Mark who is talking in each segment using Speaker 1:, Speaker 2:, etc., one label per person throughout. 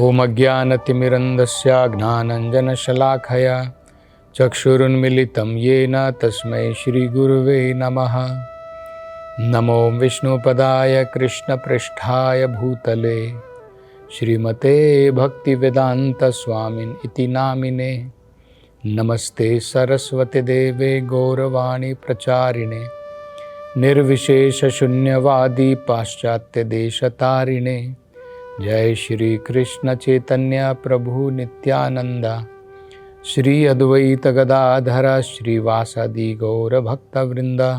Speaker 1: ओम अज्ञानतिमिरन्धस्य ज्ञानाञ्जनशलाखया चक्षुरुन्मिलितं येन तस्मै श्रीगुरुवे नमः। नमो विष्णुपदाय कृष्णपृष्ठाय भूतले श्रीमते भक्तिवेदान्तस्वामिन् इति नामिने। नमस्ते सरस्वती देवे गौरवाणी प्रचारिणे निर्विशेषशून्यवादी पाश्चात्यदेशतारिणे। जय श्री कृष्ण चैतन्य प्रभु नित्यानंदा श्री अद्वैत गदाधर श्रीवासादि गौर भक्तवृंदा।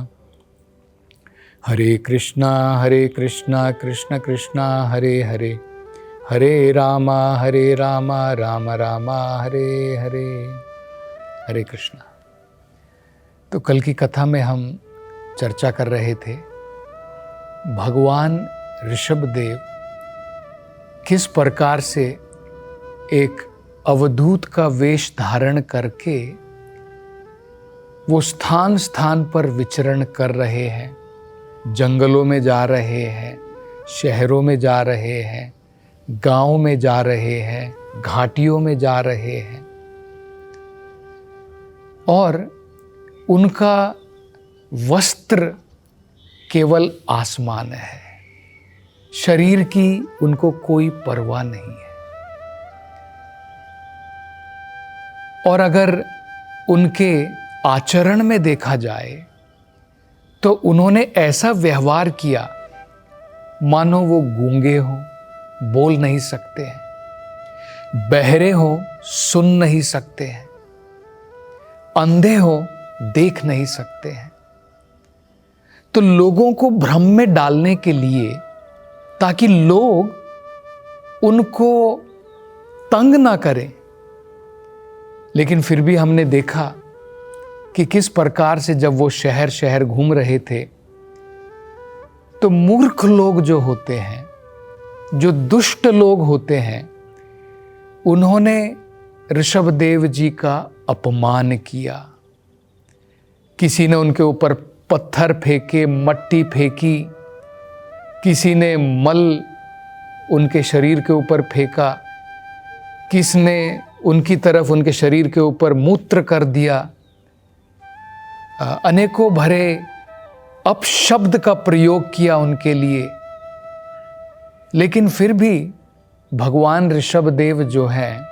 Speaker 1: हरे कृष्णा कृष्ण कृष्णा हरे हरे, हरे राम राम राम हरे हरे। हरे कृष्णा। तो कल की कथा में हम चर्चा कर रहे थे भगवान ऋषभदेव किस प्रकार से एक अवधूत का वेश धारण करके वो स्थान स्थान पर विचरण कर रहे हैं, जंगलों में जा रहे हैं, शहरों में जा रहे हैं, गांव में जा रहे हैं, घाटियों में जा रहे हैं, और उनका वस्त्र केवल आसमान है, शरीर की उनको कोई परवाह नहीं है। और अगर उनके आचरण में देखा जाए तो उन्होंने ऐसा व्यवहार किया मानो वो गूंगे हो, बोल नहीं सकते हैं, बहरे हो, सुन नहीं सकते हैं, अंधे हो, देख नहीं सकते हैं। तो लोगों को भ्रम में डालने के लिए, ताकि लोग उनको तंग ना करें, लेकिन फिर भी हमने देखा कि किस प्रकार से जब वो शहर शहर घूम रहे थे तो मूर्ख लोग जो होते हैं, जो दुष्ट लोग होते हैं, उन्होंने ऋषभदेव जी का अपमान किया। किसी ने उनके ऊपर पत्थर फेंके, मट्टी फेंकी, किसी ने मल उनके शरीर के ऊपर फेंका, किसने उनकी तरफ उनके शरीर के ऊपर मूत्र कर दिया, अनेकों भरे अपशब्द का प्रयोग किया उनके लिए। लेकिन फिर भी भगवान ऋषभदेव जो हैं,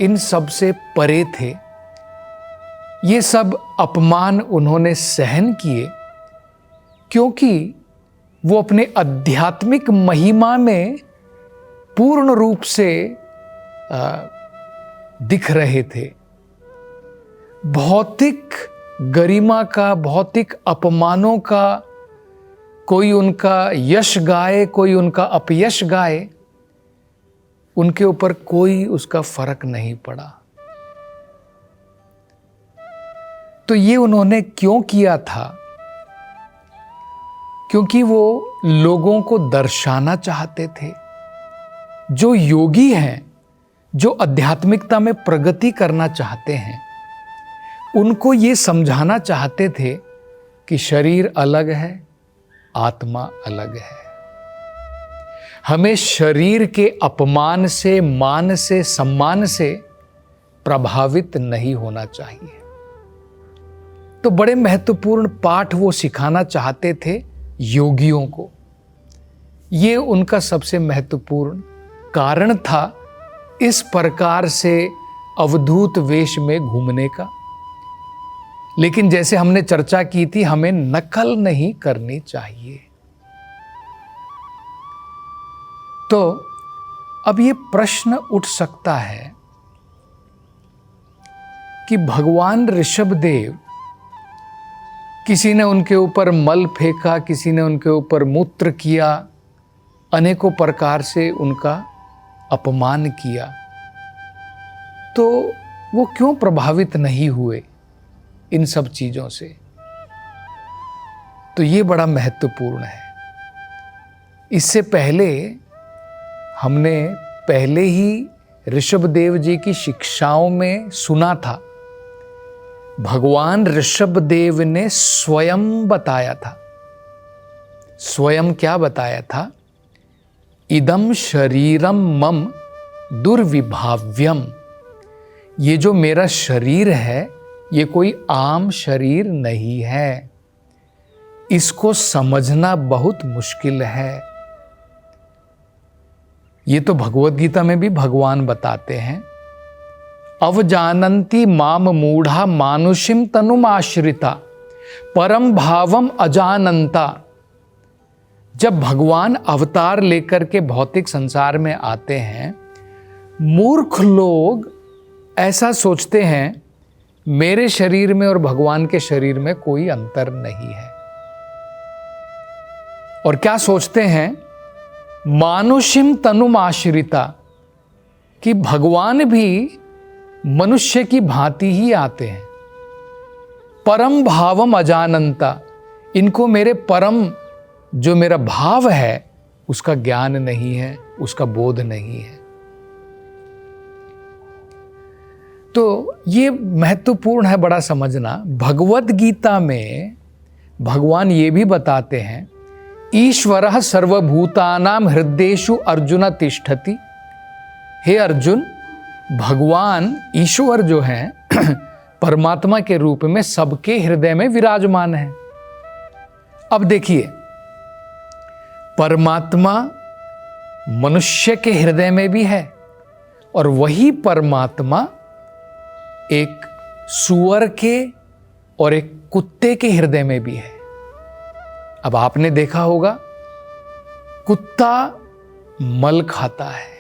Speaker 1: इन सब से परे थे। ये सब अपमान उन्होंने सहन किए क्योंकि वो अपने आध्यात्मिक महिमा में पूर्ण रूप से दिख रहे थे। भौतिक गरिमा का, भौतिक अपमानों का, कोई उनका यश गाए, कोई उनका अपयश गाए, उनके ऊपर कोई उसका फर्क नहीं पड़ा। तो ये उन्होंने क्यों किया था? क्योंकि वो लोगों को दर्शाना चाहते थे। जो योगी हैं, जो आध्यात्मिकता में प्रगति करना चाहते हैं, उनको ये समझाना चाहते थे कि शरीर अलग है, आत्मा अलग है। हमें शरीर के अपमान से, मान से, सम्मान से प्रभावित नहीं होना चाहिए। तो बड़े महत्वपूर्ण पाठ वो सिखाना चाहते थे योगियों को। ये उनका सबसे महत्वपूर्ण कारण था इस प्रकार से अवधूत वेश में घूमने का। लेकिन जैसे हमने चर्चा की थी, हमें नकल नहीं करनी चाहिए। तो अब ये प्रश्न उठ सकता है कि भगवान ऋषभदेव, किसी ने उनके ऊपर मल फेंका, किसी ने उनके ऊपर मूत्र किया, अनेकों प्रकार से उनका अपमान किया, तो वो क्यों प्रभावित नहीं हुए इन सब चीजों से? तो ये बड़ा महत्वपूर्ण है। इससे पहले हमने पहले ही ऋषभदेव जी की शिक्षाओं में सुना था, भगवान ऋषभदेव ने स्वयं बताया था। स्वयं क्या बताया था? इदम शरीरम मम दुर्विभाव्यम। ये जो मेरा शरीर है ये कोई आम शरीर नहीं है, इसको समझना बहुत मुश्किल है। ये तो भगवत गीता में भी भगवान बताते हैं, अवजानन्ति माम मूढ़ा मानुषिम तनुम आश्रिता परम भावम अजानंता। जब भगवान अवतार लेकर के भौतिक संसार में आते हैं, मूर्ख लोग ऐसा सोचते हैं मेरे शरीर में और भगवान के शरीर में कोई अंतर नहीं है। और क्या सोचते हैं, मानुषिम तनुम आश्रिता, कि भगवान भी मनुष्य की भांति ही आते हैं। परम भावम अजानंता, इनको मेरे परम जो मेरा भाव है उसका ज्ञान नहीं है, उसका बोध नहीं है। तो ये महत्वपूर्ण है बड़ा समझना। भगवत गीता में भगवान ये भी बताते हैं, ईश्वरः सर्वभूतानां हृदयेषु अर्जुन तिष्ठति। हे अर्जुन, भगवान ईश्वर जो हैं परमात्मा के रूप में सबके हृदय में विराजमान है। अब देखिए, परमात्मा मनुष्य के हृदय में भी है और वही परमात्मा एक सूअर के और एक कुत्ते के हृदय में भी है। अब आपने देखा होगा, कुत्ता मल खाता है,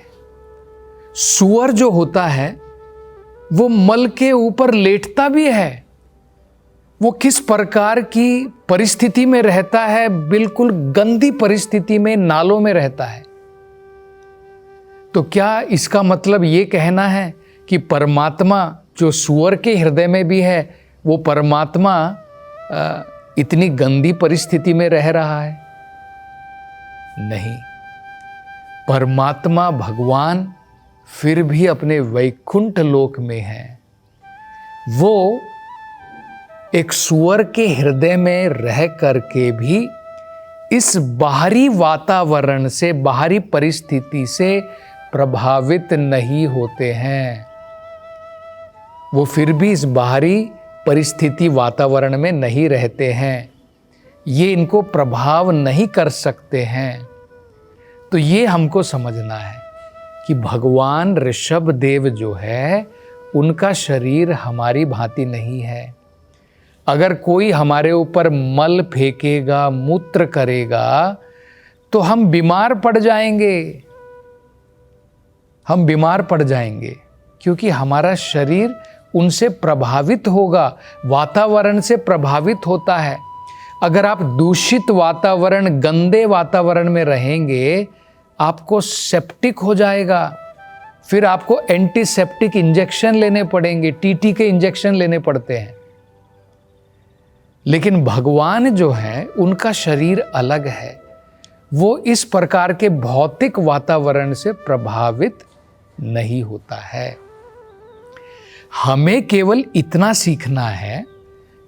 Speaker 1: सूअर जो होता है वो मल के ऊपर लेटता भी है। वो किस प्रकार की परिस्थिति में रहता है, बिल्कुल गंदी परिस्थिति में, नालों में रहता है। तो क्या इसका मतलब ये कहना है कि परमात्मा जो सूअर के हृदय में भी है, वो परमात्मा इतनी गंदी परिस्थिति में रह रहा है? नहीं, परमात्मा भगवान फिर भी अपने वैकुंठ लोक में है। वो एक सूअर के हृदय में रह करके भी इस बाहरी वातावरण से, बाहरी परिस्थिति से प्रभावित नहीं होते हैं। वो फिर भी इस बाहरी परिस्थिति वातावरण में नहीं रहते हैं, ये इनको प्रभाव नहीं कर सकते हैं। तो ये हमको समझना है कि भगवान ऋषभ देव जो है, उनका शरीर हमारी भांति नहीं है। अगर कोई हमारे ऊपर मल फेंकेगा, मूत्र करेगा, तो हम बीमार पड़ जाएंगे। हम बीमार पड़ जाएंगे क्योंकि हमारा शरीर उनसे प्रभावित होगा, वातावरण से प्रभावित होता है। अगर आप दूषित वातावरण, गंदे वातावरण में रहेंगे, आपको सेप्टिक हो जाएगा, फिर आपको एंटीसेप्टिक इंजेक्शन लेने पड़ेंगे, टीटी के इंजेक्शन लेने पड़ते हैं। लेकिन भगवान जो है, उनका शरीर अलग है, वो इस प्रकार के भौतिक वातावरण से प्रभावित नहीं होता है। हमें केवल इतना सीखना है,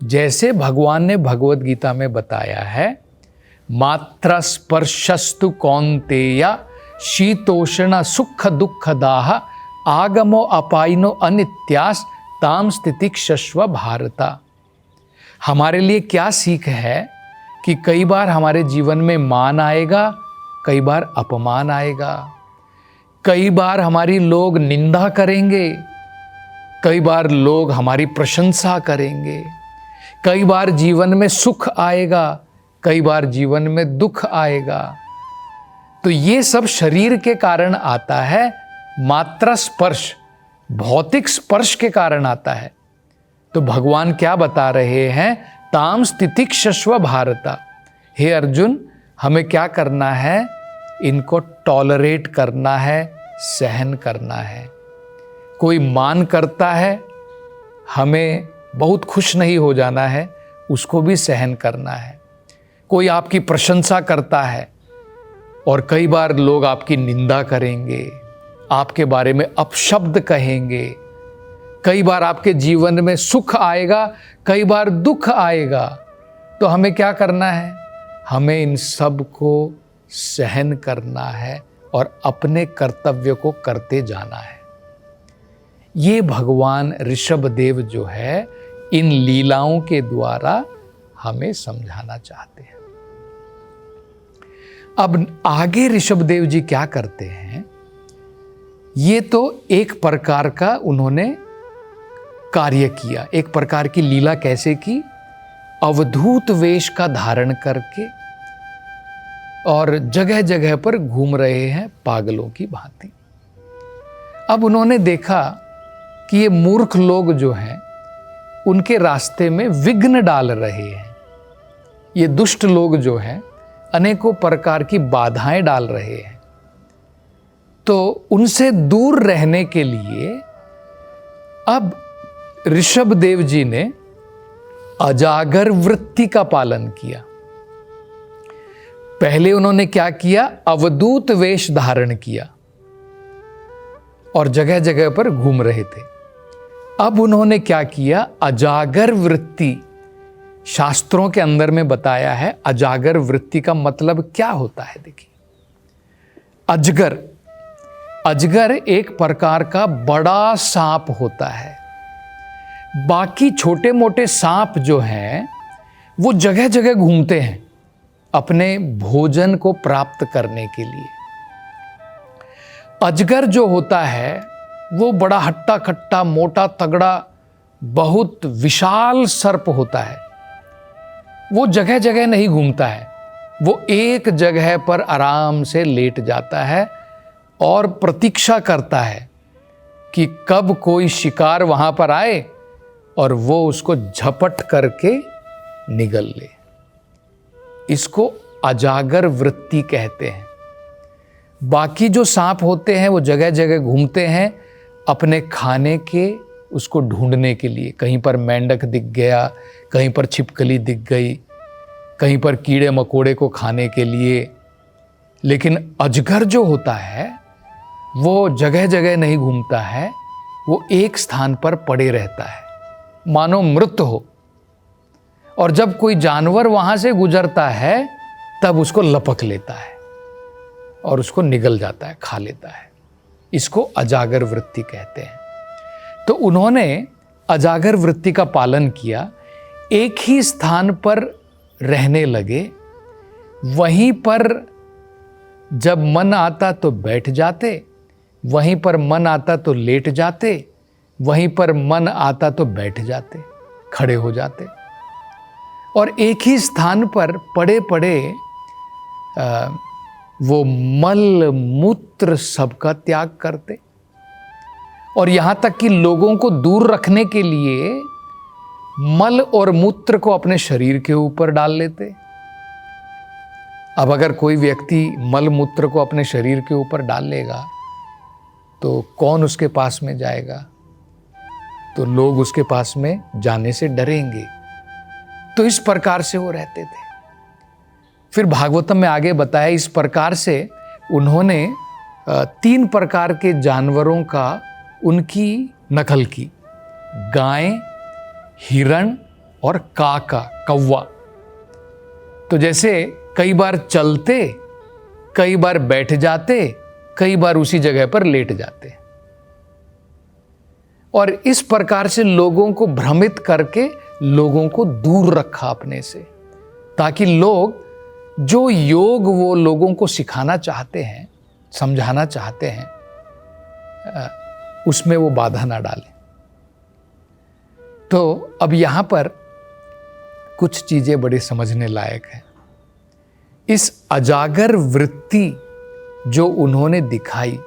Speaker 1: जैसे भगवान ने भगवत गीता में बताया है, मात्र स्पर्शस्तु कौन्तेय शीतोष्ण सुख दुख दाह आगमो अपाइनो अनित्यास ताम स्थितिक्षस्व भारता। हमारे लिए क्या सीख है कि कई बार हमारे जीवन में मान आएगा, कई बार अपमान आएगा, कई बार हमारी लोग निंदा करेंगे, कई बार लोग हमारी प्रशंसा करेंगे, कई बार जीवन में सुख आएगा, कई बार जीवन में दुख आएगा। तो ये सब शरीर के कारण आता है, मात्र स्पर्श, भौतिक स्पर्श के कारण आता है। तो भगवान क्या बता रहे हैं, ताम स्थितिक्षस्व भारता। हे अर्जुन, हमें क्या करना है, इनको टॉलरेट करना है, सहन करना है। कोई मान करता है, हमें बहुत खुश नहीं हो जाना है, उसको भी सहन करना है। कोई आपकी प्रशंसा करता है और कई बार लोग आपकी निंदा करेंगे, आपके बारे में अपशब्द कहेंगे। कई बार आपके जीवन में सुख आएगा, कई बार दुख आएगा। तो हमें क्या करना है, हमें इन सब को सहन करना है, और अपने कर्तव्य को करते जाना है। ये भगवान ऋषभदेव जो है इन लीलाओं के द्वारा हमें समझाना चाहते हैं। अब आगे ऋषभदेव जी क्या करते हैं, ये तो एक प्रकार का उन्होंने कार्य किया, एक प्रकार की लीला कैसे की, अवधूत वेश का धारण करके और जगह जगह पर घूम रहे हैं पागलों की भांति। अब उन्होंने देखा कि ये मूर्ख लोग जो हैं उनके रास्ते में विघ्न डाल रहे हैं, ये दुष्ट लोग जो हैं अनेकों प्रकार की बाधाएं डाल रहे हैं। तो उनसे दूर रहने के लिए अब ऋषभदेव जी ने अजागर वृत्ति का पालन किया। पहले उन्होंने क्या किया, अवधूत वेश धारण किया और जगह जगह पर घूम रहे थे। अब उन्होंने क्या किया, अजागर वृत्ति। शास्त्रों के अंदर में बताया है अजागर वृत्ति का मतलब क्या होता है। देखिए, अजगर, अजगर एक प्रकार का बड़ा सांप होता है। बाकी छोटे मोटे सांप जो हैं वो जगह जगह घूमते हैं अपने भोजन को प्राप्त करने के लिए। अजगर जो होता है वो बड़ा हट्टा कट्टा मोटा तगड़ा बहुत विशाल सर्प होता है। वो जगह जगह नहीं घूमता है, वो एक जगह पर आराम से लेट जाता है और प्रतीक्षा करता है कि कब कोई शिकार वहां पर आए और वो उसको झपट करके निगल ले। इसको अजागर वृत्ति कहते हैं। बाकी जो सांप होते हैं वो जगह जगह घूमते हैं अपने खाने के उसको ढूंढने के लिए। कहीं पर मेंढक दिख गया, कहीं पर छिपकली दिख गई, कहीं पर कीड़े मकोड़े को खाने के लिए। लेकिन अजगर जो होता है वो जगह जगह नहीं घूमता है, वो एक स्थान पर पड़े रहता है मानो मृत हो। और जब कोई जानवर वहां से गुजरता है तब उसको लपक लेता है और उसको निगल जाता है, खा लेता है। इसको अजागर वृत्ति कहते हैं। तो उन्होंने अजागर वृत्ति का पालन किया, एक ही स्थान पर रहने लगे। वहीं पर जब मन आता तो बैठ जाते, वहीं पर मन आता तो लेट जाते, वहीं पर मन आता तो बैठ जाते, खड़े हो जाते और एक ही स्थान पर पड़े पड़े वो मल मूत्र सबका त्याग करते। और यहां तक कि लोगों को दूर रखने के लिए मल और मूत्र को अपने शरीर के ऊपर डाल लेते। अब अगर कोई व्यक्ति मल मूत्र को अपने शरीर के ऊपर डाल लेगा तो कौन उसके पास में जाएगा, तो लोग उसके पास में जाने से डरेंगे। तो इस प्रकार से वो रहते थे। फिर भागवतम में आगे बताया इस प्रकार से उन्होंने 3 प्रकार के जानवरों का उनकी नकल की, गाय, हिरण और काका, कौवा। तो जैसे कई बार चलते, कई बार बैठ जाते, कई बार उसी जगह पर लेट जाते और इस प्रकार से लोगों को भ्रमित करके लोगों को दूर रखा अपने से, ताकि लोग जो योग वो लोगों को सिखाना चाहते हैं, समझाना चाहते हैं, उसमें वो बाधा ना डालें। तो अब यहां पर कुछ चीजें बड़ी समझने लायक हैं। इस अजागर वृत्ति जो उन्होंने दिखाई,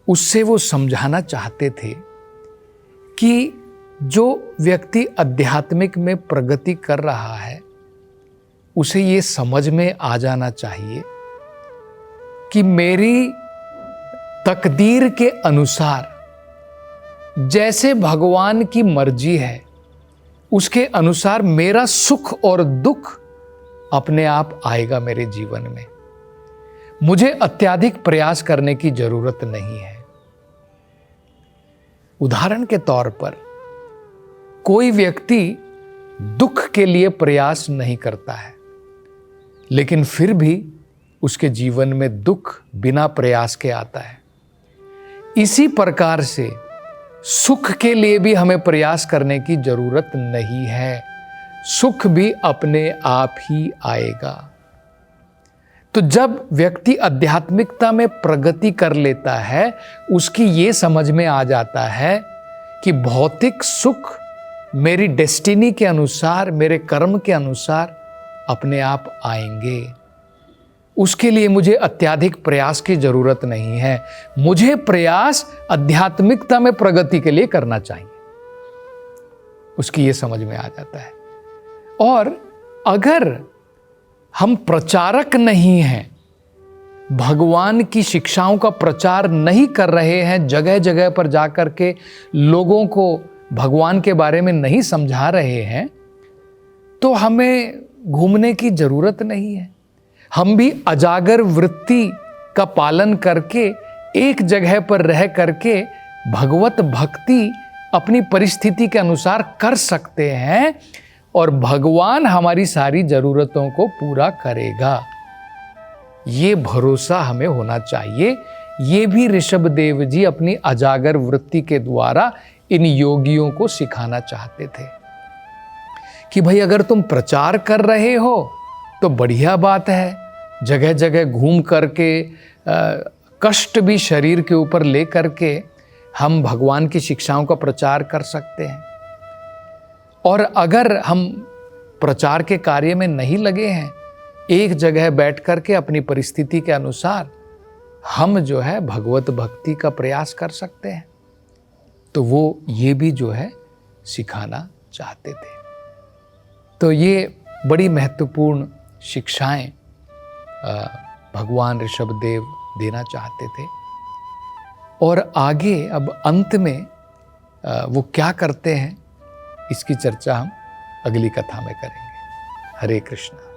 Speaker 1: उससे वो समझाना चाहते थे कि जो व्यक्ति आध्यात्मिक में प्रगति कर रहा है उसे ये समझ में आ जाना चाहिए कि मेरी तकदीर के अनुसार जैसे भगवान की मर्जी है उसके अनुसार मेरा सुख और दुख अपने आप आएगा मेरे जीवन में। मुझे अत्यधिक प्रयास करने की जरूरत नहीं है। उदाहरण के तौर पर कोई व्यक्ति दुख के लिए प्रयास नहीं करता है, लेकिन फिर भी उसके जीवन में दुख बिना प्रयास के आता है। इसी प्रकार से सुख के लिए भी हमें प्रयास करने की जरूरत नहीं है, सुख भी अपने आप ही आएगा। तो जब व्यक्ति आध्यात्मिकता में प्रगति कर लेता है, उसकी ये समझ में आ जाता है कि भौतिक सुख मेरी डेस्टिनी के अनुसार, मेरे कर्म के अनुसार अपने आप आएंगे, उसके लिए मुझे अत्यधिक प्रयास की जरूरत नहीं है। मुझे प्रयास आध्यात्मिकता में प्रगति के लिए करना चाहिए, उसकी ये समझ में आ जाता है। और अगर हम प्रचारक नहीं हैं, भगवान की शिक्षाओं का प्रचार नहीं कर रहे हैं, जगह जगह पर जाकर के लोगों को भगवान के बारे में नहीं समझा रहे हैं, तो हमें घूमने की जरूरत नहीं है। हम भी अजागर वृत्ति का पालन करके एक जगह पर रह करके भगवत भक्ति अपनी परिस्थिति के अनुसार कर सकते हैं और भगवान हमारी सारी जरूरतों को पूरा करेगा। ये भरोसा हमें होना चाहिए। ये भी ऋषभदेव जी अपनी अजागर वृत्ति के द्वारा इन योगियों को सिखाना चाहते थे कि भाई अगर तुम प्रचार कर रहे हो तो बढ़िया बात है, जगह जगह घूम करके कष्ट भी शरीर के ऊपर ले करके हम भगवान की शिक्षाओं का प्रचार कर सकते हैं। और अगर हम प्रचार के कार्य में नहीं लगे हैं, एक जगह बैठ करके अपनी परिस्थिति के अनुसार हम जो है भगवत भक्ति का प्रयास कर सकते हैं। तो वो ये भी जो है सिखाना चाहते थे। तो ये बड़ी महत्वपूर्ण शिक्षाएं भगवान ऋषभदेव देना चाहते थे। और आगे अब अंत में वो क्या करते हैं, इसकी चर्चा हम अगली कथा में करेंगे। हरे कृष्णा।